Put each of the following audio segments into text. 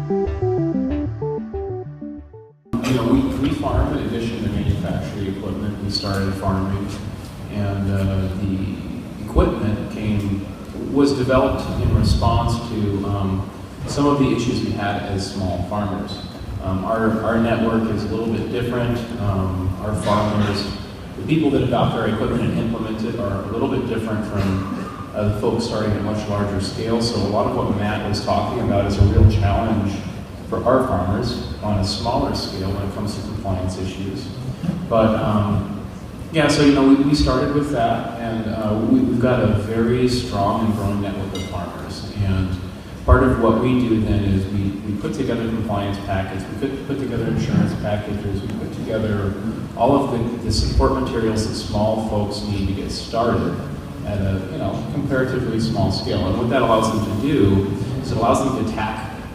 We farm in addition to manufacturing equipment. We started farming, and the equipment was developed in response to some of the issues we had as small farmers. Our network is a little bit different. Our farmers, the people that adopt our equipment and implement it, are a little bit different from the folks starting at much larger scale. So a lot of what Matt was talking about is a real challenge for our farmers on a smaller scale when it comes to compliance issues. But yeah, so we started with that, and we've got a very strong and growing network of farmers. And part of what we do then is we put together compliance packets, we put together insurance packages, we put together all of the support materials that small folks need to get started at a comparatively small scale. And what that allows them to do is it allows them to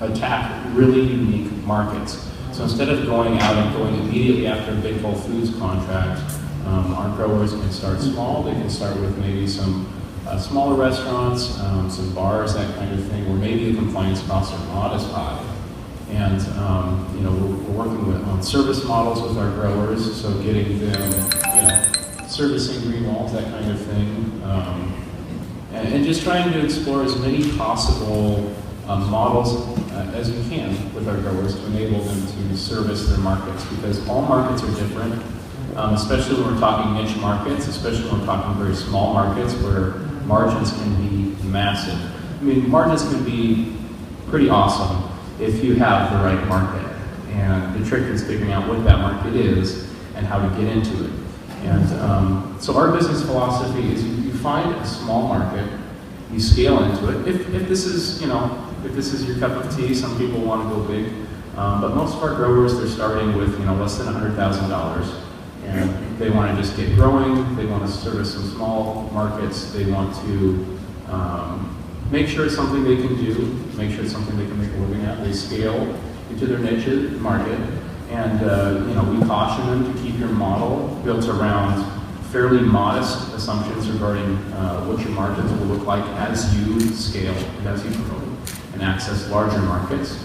attack really unique markets. So instead of going out and going immediately after a big Whole Foods contract, our growers can start small. They can start with maybe some smaller restaurants, some bars, that kind of thing, where maybe the compliance costs are not as high. And we're working on service models with our growers, so getting them, servicing green walls, that kind of thing, and just trying to explore as many possible models as we can with our growers to enable them to service their markets, because all markets are different, especially when we're talking niche markets, especially when we're talking very small markets where margins can be massive. I mean, margins can be pretty awesome if you have the right market, and the trick is figuring out what that market is and how to get into it. And so our business philosophy is you find a small market, you scale into it. If this is your cup of tea, some people want to go big, but most of our growers, they're starting with less than $100,000, and they want to just get growing. They want to service some small markets. They want to make sure it's something they can do, make sure it's something they can make a living at. They scale into their niche market, and we caution them to keep your model built around fairly modest assumptions regarding what your margins will look like as you scale and as you grow and access larger markets.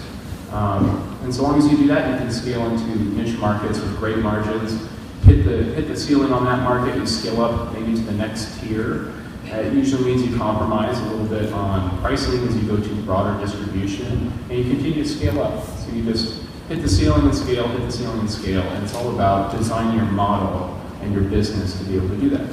And so long as you do that, you can scale into niche markets with great margins, hit the ceiling on that market, you scale up maybe to the next tier. It usually means you compromise a little bit on pricing as you go to broader distribution, and you continue to scale up. So you just hit the ceiling and scale, hit the ceiling and scale, and it's all about designing your model and your business to be able to do that.